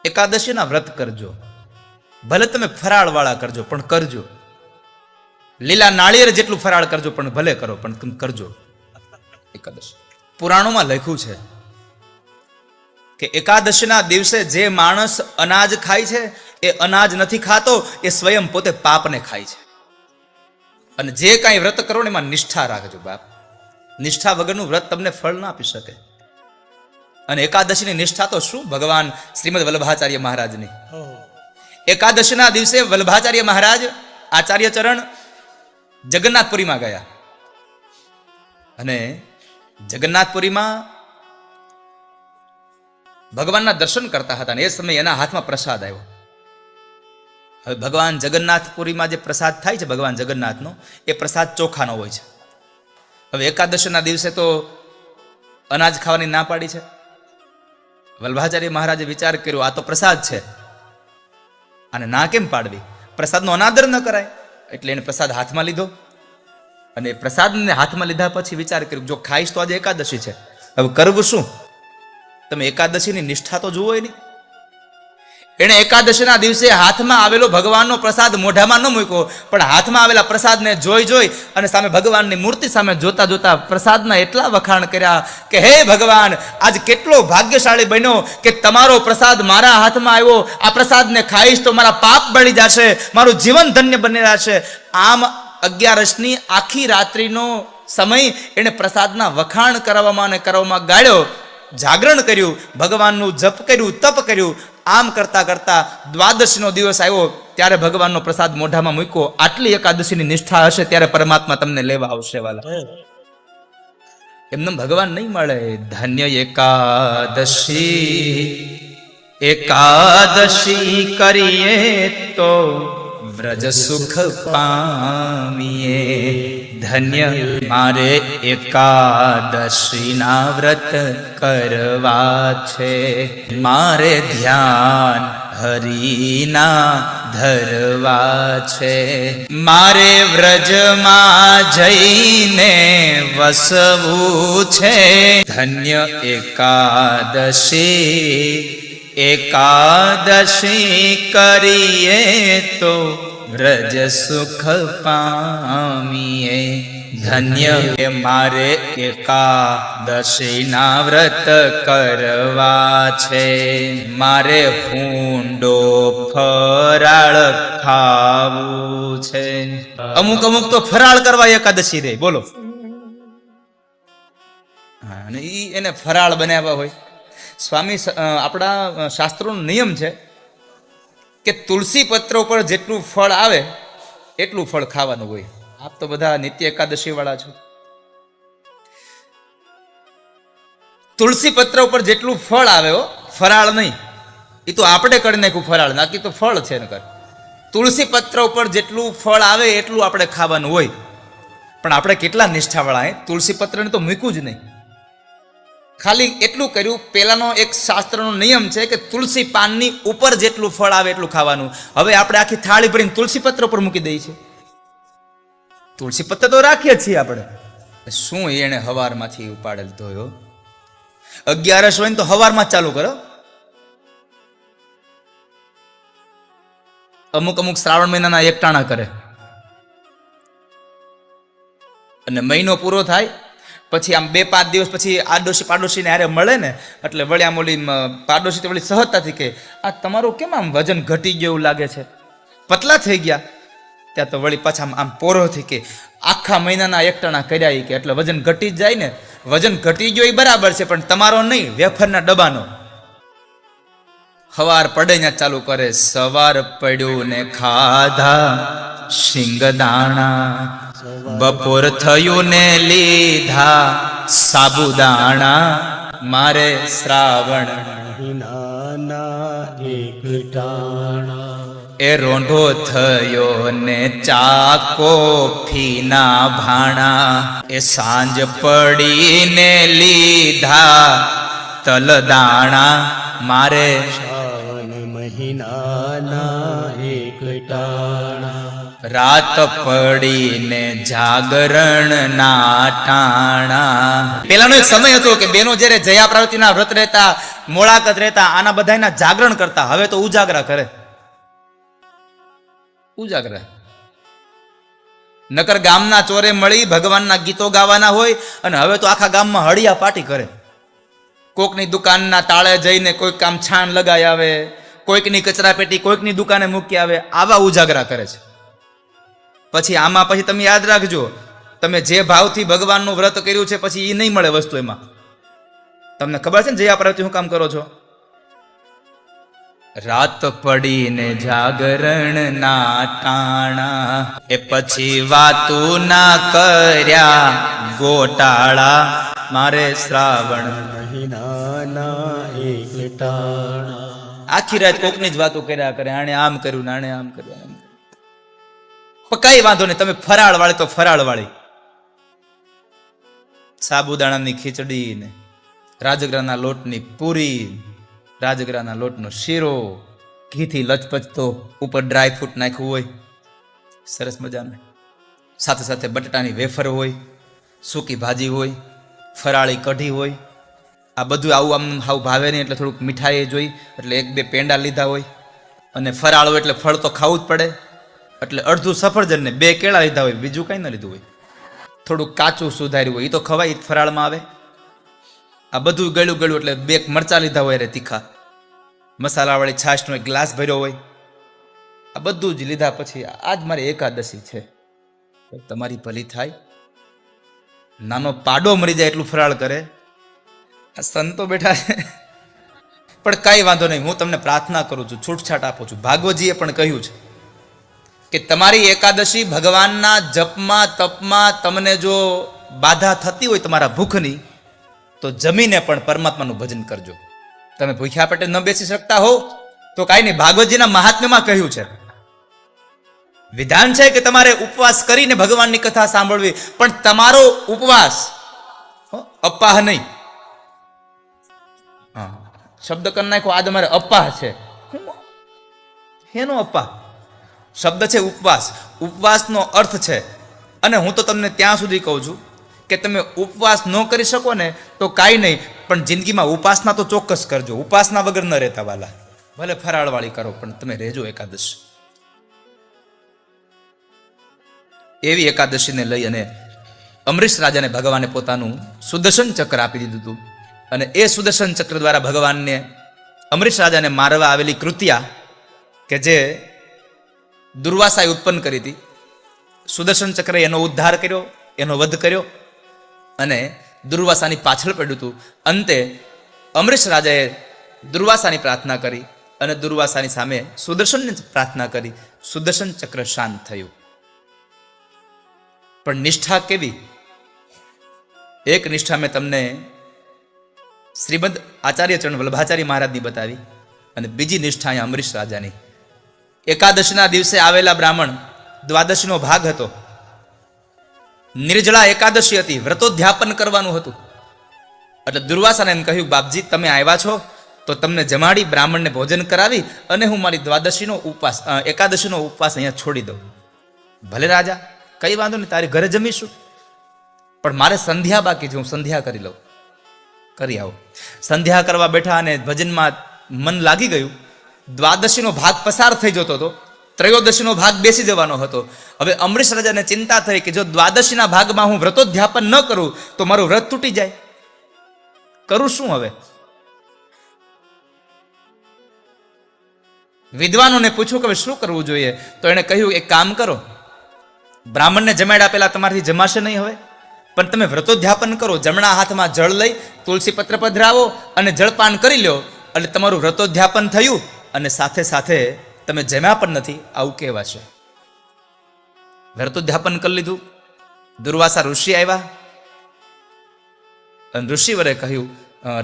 એકાદશીના વ્રત કરજો. ભલે તમે ફરાળ વાળા કરજો પણ કરજો. લીલા નાળિયેર જેટલું ફરાળ કરજો પણ ભલે કરો પણ તમે કરજો એકાદશી. પુરાણોમાં લખ્યું છે કે એકાદશીના દિવસે જે માણસ અનાજ ખાય છે એ અનાજ નથી ખાતો, એ સ્વયં પોતે પાપને ખાય છે. અને જે કાંઈ વ્રત કરો ને એમાં નિષ્ઠા રાખજો બાપ. નિષ્ઠા વગરનું વ્રત તમને ફળ ના આપી શકે. અને એકાદશીની નિષ્ઠા તો શું, ભગવાન શ્રીમદ વલ્લભાચાર્ય મહારાજની. એકાદશીના દિવસે વલ્લભાચાર્ય મહારાજ આચાર્ય ચરણ જગન્નાથપુરીમાં ગયા અને જગન્નાથપુરીમાં ભગવાનના દર્શન કરતા હતા અને એ સમયે એના હાથમાં પ્રસાદ આવ્યો. હવે ભગવાન જગન્નાથપુરીમાં જે પ્રસાદ થાય છે ભગવાન જગન્નાથનો, એ પ્રસાદ ચોખાનો હોય છે. હવે એકાદશીના દિવસે તો અનાજ ખાવાની ના પાડી છે. વલ્લભાચાર્ય મહારાજે વિચાર કર્યો, આ તો પ્રસાદ છે, અને ના કેમ પાડવી, પ્રસાદનો અનાદર ન કરાય. એટલે એને પ્રસાદ હાથમાં લીધો અને પ્રસાદને હાથમાં લીધા પછી વિચાર કર્યો, જો ખાઈશ તો આજે એકાદશી છે, હવે કરવું શું? તમે એકાદશીની નિષ્ઠા તો જુઓ નહીં. એણે એકાદશીના દિવસે હાથમાં આવેલો ભગવાનનો પ્રસાદ મોઢામાં ન મૂક્યો, પણ હાથમાં આવેલા પ્રસાદને જોઈ અને સામે ભગવાનની મૂર્તિ સામે જોતા જોતા પ્રસાદના એટલા વખાણ કર્યા કે હે ભગવાન, આજ કેટલો ભાગ્યશાળી બન્યો કે તમારો પ્રસાદ મારા હાથમાં આવ્યો. આ પ્રસાદને ખાઈશ તો મારા પાપ બળી જશે, મારું જીવન ધન્ય બની જશે. આમ 11ની આખી રાત્રિનો સમય એને પ્રસાદના વખાણ કરવામાં અને કરવામાં ગાળ્યો. જાગરણ કર્યું, ભગવાનનું જપ કર્યું, તપ કર્યું. આમ કરતા કરતા દ્વાદશીનો દિવસ આવ્યો ત્યારે ભગવાનનો પ્રસાદ મોઢામાં મૂક્યો. આટલી એકાદશીની નિષ્ઠા હશે ત્યારે પરમાત્મા તમને લેવા આવશે વાલા. એમને ભગવાન નહીં મળે. ધન્ય એકાદશી, એકાદશી કરીએ તો વ્રજ સુખ પામીએ. ધન્ય મારે એકાદશીના વ્રત કરવા છે, મારે ધ્યાન હરિના ધરવા છે, મારે વ્રજમાં જઈને વસવું છે. ધન્ય એકાદશી, એકાદશી કરીએ તો વ્રજ સુખ પામીએ. ધન્ય મારે એકાદશીના વ્રત કરવા છે, મારે હુંડો ફરાળ ખાવું છે. અમુક તો ફરાળ કરવા એકાદશી રે, બોલો. અને એને ફરાળ બનાવ્યા હોય. સ્વામી આપણા શાસ્ત્રોનો નિયમ છે કે તુલસી પત્ર ઉપર જેટલું ફળ આવે એટલું ફળ ખાવાનું હોય. આપ તો બધા નિત્ય એકાદશી વાળા છો. તુલસી પત્ર ઉપર જેટલું ફળ આવે, ફરાળ નહીં. એ તો આપણે કરી નાખ્યું ફરાળ, નાકી તો ફળ છે. નકર તુલસી પત્ર ઉપર જેટલું ફળ આવે એટલું આપણે ખાવાનું હોય. પણ આપણે કેટલા નિષ્ઠા વાળા, તુલસી પત્રને તો મૂક્યું જ નહીં, ખાલી એટલું કર્યું. પેલાનો એક શાસ્ત્રનો નિયમ છે કે તુલસી પાનની ઉપર જેટલું ફળ આવે એટલું ખાવાનું. હવે આપણે આખી થાળી ભરીને તુલસી પત્ર ઉપર મૂકી દઈએ છીએ. તુલસી પત્ર તો રાખીએ છીએ આપણે. શું એને હવારમાંથી ઉપાડેલ ધોયો? 11 હોય ને તો હવારમાં જ ચાલુ કરો. અમુક શ્રાવણ મહિનાના એકટાણા કરે અને મહિનો પૂરો થાય પછી આમ 2-5 દિવસ પછી આડોશી પાડોશીને હારે મળે ને, એટલે વળી આમ ઓલી પાડોશી તો વળી સહજતાથી કે આ તમારું કેમ આમ વજન ઘટી ગયું એવું લાગે છે, પતલા થઈ ગયા. ત્યાં તો વળી પાછા આમ પોરોથી કે આખા મહિનાના એકટાણા કર્યા કે એટલે વજન ઘટી જ જાય ને. વજન ઘટી ગયો એ બરાબર છે, પણ તમારો નહીં, વેફરના ડબ્બાનો. સવાર પડે ત્યાં ચાલુ કરે, સવાર પડ્યું ને ખાધા શિંગદાણા, બપોર થયું ને લીધા સાબુદાણા. મારે શ્રાવણ મહિનાના એકટાણા, એ રોંઢો થયો ને ચાકો ફીના ભાણા. એ સાંજ પડીને લીધા તલદાણા. મારે શ્રાવણ મહિનાના એકટાણા, રાત પડીને જાગરણ ના ટાણા. પેલાનો એક સમય હતો કે બેનો જ્યારે જયા પ્રાવતીના વ્રત રહેતા, મોળાકત રહેતા, આના બધાના જાગરણ કરતા. હવે તો ઉજાગરા કરે. ઉજાગરા નકર ગામના ચોરે મળી ભગવાનના ગીતો ગાવાના હોય, અને હવે તો આખા ગામમાં હળિયા પાટી કરે. કોકની દુકાનના તાળે જઈને કોઈક કામ છાણ લગાઈ આવે, કોઈકની કચરા પેટી કોઈકની દુકાને મૂકી આવે. આવા ઉજાગરા કરે છે. પછી આમાં પછી તમે યાદ રાખજો, તમે જે ભાવથી ભગવાનનું વ્રત કર્યું છે પછી એ નહીં મળે વસ્તુ. એમાં તમને ખબર છે ને જયા પ્રાવતી શું કામ કરો છો? રાત પડીને જાગરણ ના ટાણા, એ પછી વાતું ના કર્યા ગોટાળા, મારે શ્રાવણ મહિનાના એકટાણા. આખી રાત કોકની જ વાતો કર્યા કરે, આણે આમ કર્યું ને આણે આમ કર્યું. પણ કઈ વાંધો નહીં, તમે ફરાળ વાળી તો ફરાળ વાળી, સાબુદાણાની ખીચડી ને રાજગરાના લોટની પૂરી, રાજગરાના લોટનો શીરો, ઘીથી લચપચતો, ઉપર ડ્રાય ફ્રૂટ નાખ્યું હોય સરસ મજાનું, સાથે સાથે બટાટાની વેફર હોય, સૂકી ભાજી હોય, ફરાળી કઢી હોય. આ બધું આવું આમ હાવ ભાવે નહીં એટલે થોડુંક મીઠાઈ જોઈ એટલે એક બે પેંડા લીધા હોય, અને ફરાળ હોય એટલે ફળ તો ખાવું જ પડે એટલે અડધું સફરજન ને બે કેળા લીધા હોય, બીજું કંઈ ન લીધું હોય. થોડુંક કાચું સુધાર્યું હોય, એ તો ખવાય, ફરાળમાં આવે. આ બધું ગળ્યું ગળ્યું એટલે બે મરચાં લીધા હોય રે તીખા, મસાલાવાળી છાશનો એક ગ્લાસ ભર્યો હોય. આ બધું જ લીધા પછી આજ મારી એકાદશી છે, તમારી ભલી થાય. નાનો પાડો મરી જાય એટલું ફરાળ કરે. આ સંતો બેઠા છે. પણ કાંઈ વાંધો નહીં, હું તમને પ્રાર્થના કરું છું, છૂટછાટ આપું છું. ભાગવતજીએ પણ કહ્યું છે કે તમારી એકાદશી ભગવાનના જપમાં તપમાં તમને જો બાધા થતી હોય તમારા ભૂખની, તો જમીને પણ પરમાત્માનું ભજન કરજો. તમે ભૂખ્યા પેટે ન બેસી શકતા હો તો કાંઈ નહીં, ભાગવતજીના મહાત્મ્યમાં કહ્યું છે, વિધાન છે કે તમારે ઉપવાસ કરીને ભગવાનની કથા સાંભળવી, પણ તમારો ઉપવાસ અપાહ નહીં. હા, શબ્દ કરી નાખો, આ તમારે અપાહ છે. એનો અપાહ શબ્દ છે ઉપવાસ. ઉપવાસનો અર્થ છે, અને હું તો તમને ત્યાં સુધી કહું છું કે તમે ઉપવાસ ન કરી શકો ને તો કાંઈ નહીં, પણ જિંદગીમાં ઉપાસના તો ચોક્કસ કરજો. ઉપાસના વગર ન રહેતા વાલા, ભલે ફરાળવાળી કરો પણ તમે રહેજો એકાદશ. એવી એકાદશીને લઈ અને અમરીશ રાજાને ભગવાને પોતાનું સુદર્શન ચક્ર આપી દીધું હતું, અને એ સુદર્શન ચક્ર દ્વારા ભગવાનને અમરીશ રાજાને મારવા આવેલી કૃત્યા કે જે દુર્વાસાએ ઉત્પન્ન કરી હતી, સુદર્શન ચક્રે એનો ઉદ્ધાર કર્યો, એનો વધ કર્યો, અને દુર્વાસાની પાછળ પડ્યું હતું. અંતે અમરીશ રાજાએ દુર્વાસાની પ્રાર્થના કરી અને દુર્વાસાની સામે સુદર્શનની પ્રાર્થના કરી. સુદર્શન ચક્ર શાંત થયું. પણ નિષ્ઠા કેવી? એક નિષ્ઠા મેં તમને શ્રીમદ આચાર્ય ચરણ વલ્લભાચાર્ય મહારાજની બતાવી, અને બીજી નિષ્ઠા અહીંયા અમરીશ રાજાની. એકાદશીના દિવસે આવેલા બ્રાહ્મણ, દ્વાદશીનો ભાગ હતો, નિર્જળા એકાદશી હતી, વ્રતોધ્યાપન કરવાનું હતું. એટલે દુર્વાસાને એમ કહ્યું, બાપજી તમે આવ્યા છો તો તમને જમાડી બ્રાહ્મણને ભોજન કરાવી અને હું મારી દ્વાદશીનો ઉપવાસ, એકાદશીનો ઉપવાસ અહીંયા છોડી દઉં. ભલે રાજા, કઈ વાંધો નહીં, તારી ઘરે જમીશું, પણ મારે સંધ્યા બાકી છે, હું સંધ્યા કરી લઉં. કરી આવો. સંધ્યા કરવા બેઠા અને ભજનમાં મન લાગી ગયું. દ્વાદશીનો ભાગ પસાર થઈ જતો હતો, ત્રયોદશીનો ભાગ બેસી જવાનો હતો. હવે અમરીશ રાજાને ચિંતા થઈ કે જો દ્વાદશીના ભાગમાં હું વ્રતોધ્યાપન ન કરું તો મારું વ્રત તૂટી જાય. કરું શું હવે? વિદ્વાનોને પૂછ્યું કે હવે શું કરવું જોઈએ? તો એણે કહ્યું, એક કામ કરો, બ્રાહ્મણને જમાડ્યા પહેલા તમારાથી જમાશે નહીં હવે, પણ તમે વ્રતોધ્યાપન કરો, જમણા હાથમાં જળ લઈ તુલસી પત્ર પધરાવો અને જળપાન કરી લો, એટલે તમારું વ્રતોધ્યાપન થયું અને સાથે સાથે તમે જમ્યા પણ નથી આવું કહેવાશે. વ્રતોધ્યાપન કરી લીધું. દુર્વાસા ઋષિ આવ્યા અને ઋષિવરે કહ્યું,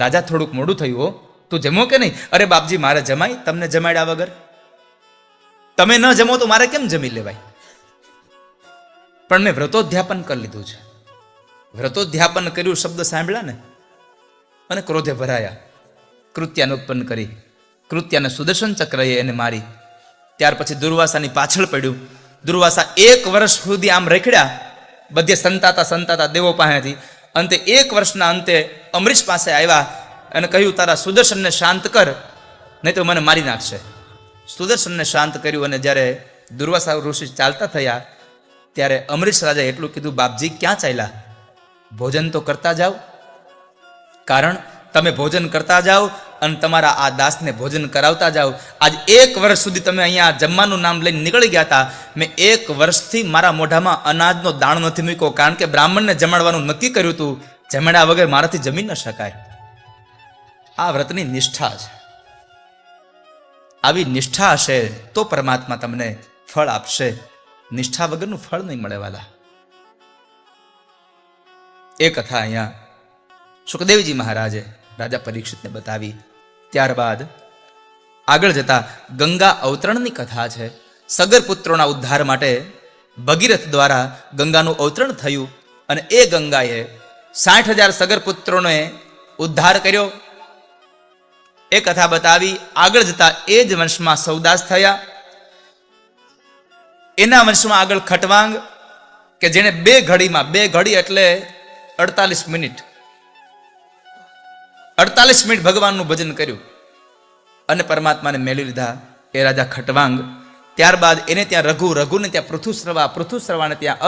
રાજા થોડુંક મોડું થયું હો, તું જમો કે નહીં? અરે બાપજી મારે જમાય, તમને જમાડ્યા વગર? તમે ન જમો તો મારે કેમ જમી લેવાય? પણ મેં વ્રતોધ્યાપન કરી લીધું છે. વ્રતોધ્યાપન કર્યું શબ્દ સાંભળ્યા ને અને ક્રોધે ભરાયા, કૃત્યાને ઉત્પન્ન કરી, કૃત્યાને સુદર્શન ચક્રએ એને મારી. ત્યાર પછી દુર્વાસાની પાછળ પડ્યું દુર્વાસા 1 વર્ષ સુધી આમ રખડ્યા, બધે સંતાતા દેવો પાસેથી. અંતે 1 વર્ષના અંતે અમરીશ પાસે આવ્યા અને કહ્યું, તારા સુદર્શનને શાંત કર, નહીં તો મને મારી નાખશે. સુદર્શનને શાંત કર્યું અને જ્યારે દુર્વાસા ઋષિ ચાલતા થયા ત્યારે અમરીશ રાજાએ એટલું કીધું, બાપજી ક્યાં ચાલ્યા? ભોજન તો કરતા જાઓ. કારણ તમે ભોજન કરતા જાઓ અને તમારા આ દાસને ભોજન કરાવતા જાઓ. આજ 1 વર્ષ સુધી તમે અહીંયા જમવાનું નામ લઈને નીકળી ગયા હતા. મેં 1 વર્ષથી મારા મોઢામાં અનાજનો દાણો નથી મૂક્યો, કારણ કે બ્રાહ્મણને જમાડવાનું નક્કી કર્યું હતું. જમાડ્યા વગર મારાથી જમી ન શકાય. આ વ્રતની નિષ્ઠા છે. આવી નિષ્ઠા હશે તો પરમાત્મા તમને ફળ આપશે. નિષ્ઠા વગરનું ફળ નહીં મળે વાલા. એ કથા અહીંયા સુખદેવજી મહારાજે રાજા પરીક્ષિતને બતાવી. ત્યારબાદ આગળ જતા ગંગા અવતરણની કથા છે. સગર પુત્રોના ઉદ્ધાર માટે ભગીરથ દ્વારા ગંગાનું અવતરણ થયું અને એ ગંગાએ 60,000 સગર પુત્રોને ઉદ્ધાર કર્યો. એ કથા બતાવી. આગળ જતા એ જ વંશમાં સૌદાસ થયા. એના વંશમાં આગળ ખટવાંગ, કે જેને 2 ઘડી એટલે 48 મિનિટ 48 મિનિટ ભગવાનનું ભજન કર્યું અને પરમાત્માને મેળવી લીધા. એ રાજા ખટવાંગ. ત્યારબાદ એને ત્યાં રઘુને ત્યાં પૃથુશ્રવાને ત્યાં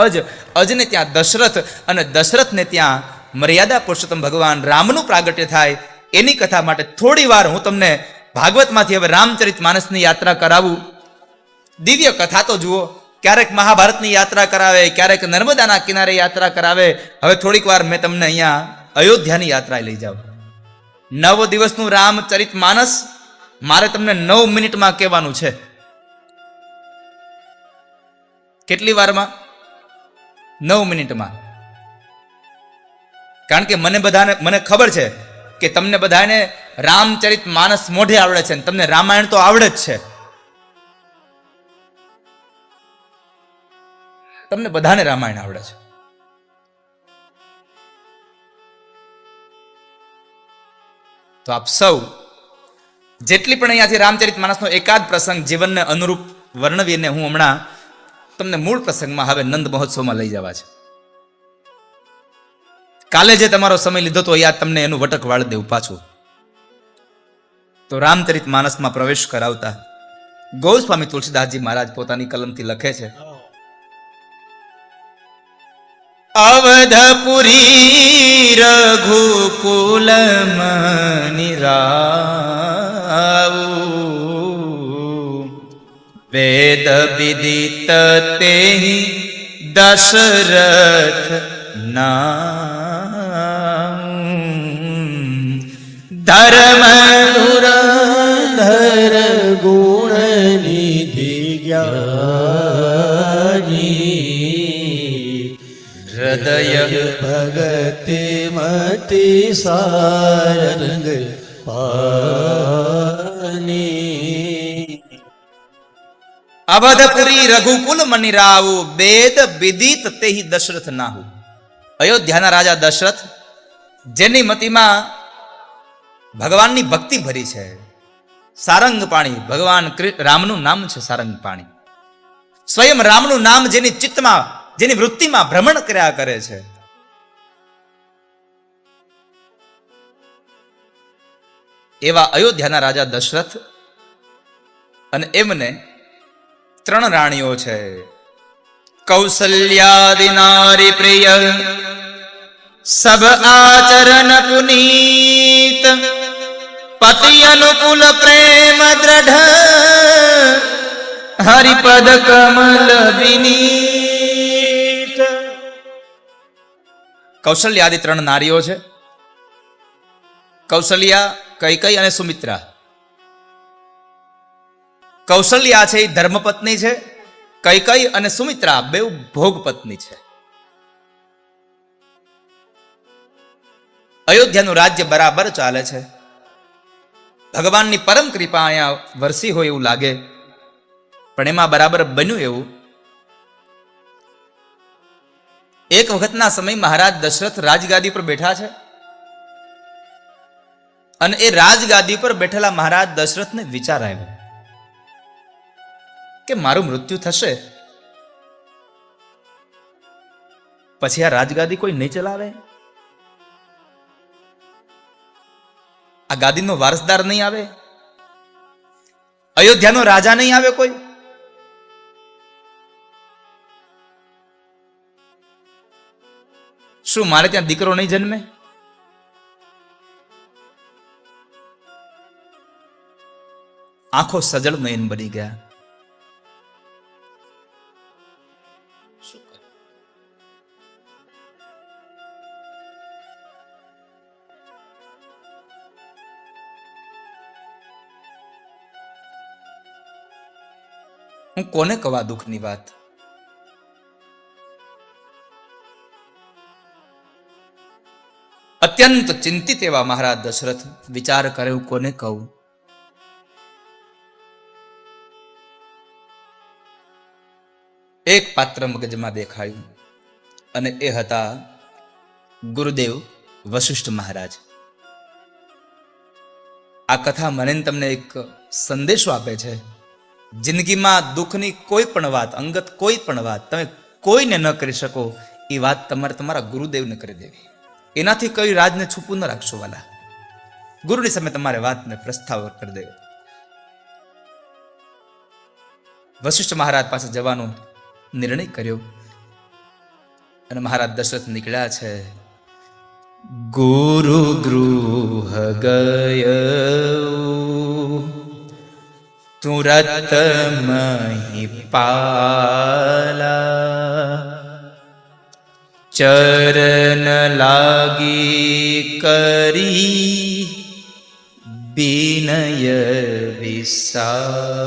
અજને ત્યાં દશરથ, અને દશરથને ત્યાં મર્યાદા પુરુષોત્તમ ભગવાન રામનું પ્રાગટ્ય થાય. એની કથા માટે થોડી વાર હું તમને ભાગવતમાંથી હવે રામચરિત માનસની યાત્રા કરાવું. દિવ્ય કથા તો જુઓ. ક્યારેક મહાભારતની યાત્રા કરાવે, ક્યારેક નર્મદાના કિનારે યાત્રા કરાવે. હવે થોડીક વાર મેં તમને અહીંયા અયોધ્યાની યાત્રા લઈ જાઉં. 9 દિવસનું રામચરિત માનસ મારે તમને 9 મિનિટમાં કહેવાનું છે. કેટલી વારમાં? 9 મિનિટમાં. કારણ કે મને ખબર છે કે તમને બધાને રામચરિત માનસ મોઢે આવડે છે, તમને રામાયણ તો આવડે જ છે. તમને બધાને રામાયણ આવડે છે. તો આપ સૌ જેટલી પણ અહીંયાથી રામચરિત માનસનો એકાદ પ્રસંગ જીવનને અનુરૂપ વર્ણવીને હું હમણાં તમને મૂળ પ્રસંગમાં હવે નંદ મહોત્સવમાં લઈ જવા છે. કાલે જે તમારો સમય લીધો તો યાદ તમને એનું વટક વાળી દેવું પાછું. તો રામચરિત માનસમાં પ્રવેશ કરાવતા ગોસ્વામી તુલસીદાસજી મહારાજ પોતાની કલમથી લખે છે, અવધપુરી રઘુકુલ મનિરાઉ વેદ વિદિત તેહિ દશરથ નામ ધર્મ ધર ગુણ નિધિ જ્ઞાની હૃદય ભગતિ મતિ સારંગ પાની અવધપુરી રઘુકુલ મનિરાઉ વેદ વિદિત તેહિ દશરથ નાહુ. અયોધ્યાના રાજા દશરથ, જેની મતિમાં ભગવાનની ભક્તિ ભરી છે. સારંગ પાણી ભગવાન રામનું નામ છે. સારંગ પાણી સ્વયં રામનું નામ જેની ચિત્તમાં, જેની વૃત્તિમાં ભ્રમણ કર્યા કરે છે. એવા અયોધ્યાના રાજા દશરથ, અને એમને 3 રાણીઓ છે. કૌશલ્યાદિ નારી પ્રિય સબ આચરણ પુનીત પતિ અનુકૂલ પ્રેમ દ્રઢ હરિપદ કમલ વિનીત. કૌશલ્યાદિ 3 નારીઓ છે. કૌશલ્યા, કૈકેયી અને સુમિત્રા. કૌશલ્યા છે એ ધર્મપત્ની છે. કૈકેયી અને સુમિત્રા બેઉ ભોગપત્ની છે. અયોધ્યાનું રાજ્ય બરાબર ચાલે છે. ભગવાનની પરમ કૃપા અહીંયા વરસી હોય એવું લાગે, પણ એમાં બરાબર બન્યું એવું. એક વખતના સમય મહારાજ દશરથ રાજગાદી પર બેઠા છે, અને એ રાજગાદી પર બેઠેલા મહારાજ દશરથને વિચાર આવ્યો કે મારું મૃત્યુ થશે પછી આ રાજગાદી કોઈ નહીં ચલાવે? આ ગાદીનો વારસદાર નહીં આવે? અયોધ્યાનો રાજા નહીં આવે કોઈ? શું મારે ત્યાં દીકરો નહીં જન્મે? આંખો સજળ નયન બની ગયા. શું કરું? હું કોને કવા દુઃખની વાત? અત્યંત ચિંતિત એવા મહારાજ દશરથ વિચાર કરે હું કોને કહું. એક પાત્ર મગજમાં દેખાયું અને એ હતા ગુરુદેવ વશિષ્ઠ મહારાજ. આ કથા મને ને તમને એક સંદેશો આપે છે. જિંદગીમાં દુઃખની કોઈ પણ વાત, અંગત કોઈ પણ વાત તમે કોઈને ન કરી શકો, એ વાત તમારે તમારા ગુરુદેવને કરી દેવી. એનાથી કઈ રાજને છૂપું ન રાખશો વાલા. ગુરુની સામે તમારે વાતને પ્રસ્તાવ કરી દેવો. વશિષ્ઠ મહારાજ પાસે જવાનો નિર્ણય કર્યો અને મહારાજ દશરથ નીકળ્યા છે. ગુરુ ગૃહ ગયો તુરત મહિપાલા, ચરણ લાગી કરી વિનય વિશાલા.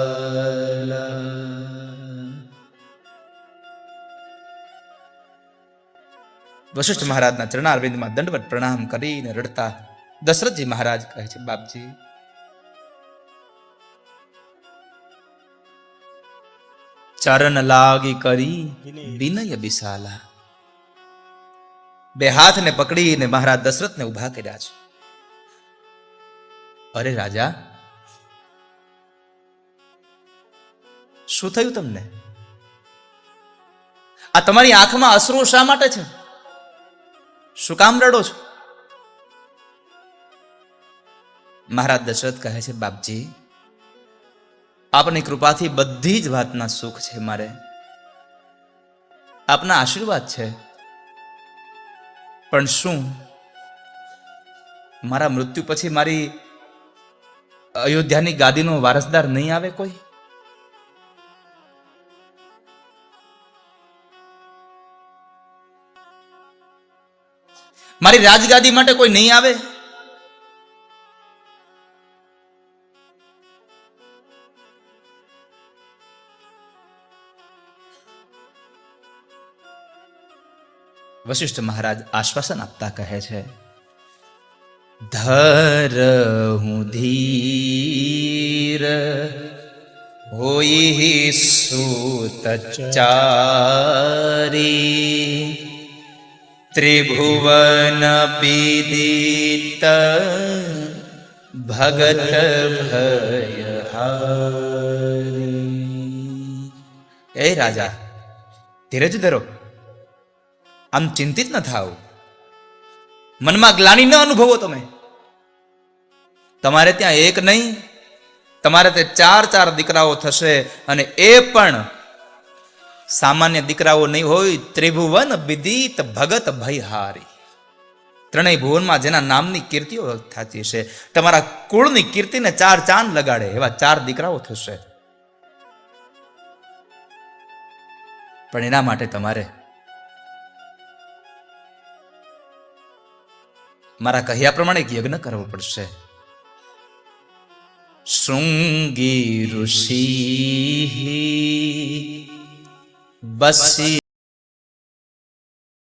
વશિષ્ઠ મહારાજના ચરણારવિંદમાં દંડવત પ્રણામ કરીને રડતા દશરથજી મહારાજ કહે છે, બાપજી ચરણ લાગી કરી વિનય વિશાલા. બે હાથને પકડીને મહારાજ દશરથને ઉભા કર્યા છે. અરે રાજા, શું થયું તમને? આ તમારી આંખમાં અશ્રુ શા માટે છે? શું કામ રડો છો? મહારાજ દશરથ કહે છે, બાપજી આપની કૃપાથી બધી જ વાતના સુખ છે. મારે આપના આશીર્વાદ છે. પણ શું મારા મૃત્યુ પછી મારી અયોધ્યાની ગાદીનો વારસદાર નહીં આવે કોઈ? મારી રાજગાદી માટે કોઈ નહીં આવે? વશિષ્ઠ મહારાજ આશ્વાસન આપતા કહે છે, ધરહું ધીર હોઈ સુતચારી, ત્રિભુવન પીડિત ભગત ભયહારી. એ રાજા ધીરજ ધરો, આમ ચિંતિત ન થાવ, મનમાં ગ્લાનિ ન અનુભવો. તમે તમારે ત્યાં એક નહીં, તમારે તે 4 દીકરાઓ થશે, અને એ પણ સામાન્ય દીકરાઓ નહીં હોય. ત્રિભુવન વિદિત ભગત ભયહારી, ત્રણેય ભુવનમાં જેના નામની કીર્તિઓ થતી છે, તમારા કુળની કીર્તિને 4 ચાંદ લગાડે એવા 4 દીકરાઓ થશે. પણ એના માટે તમારે મારા કહ્યા પ્રમાણે એક યજ્ઞ કરવો પડશે. શૃંગી ઋષિ બસી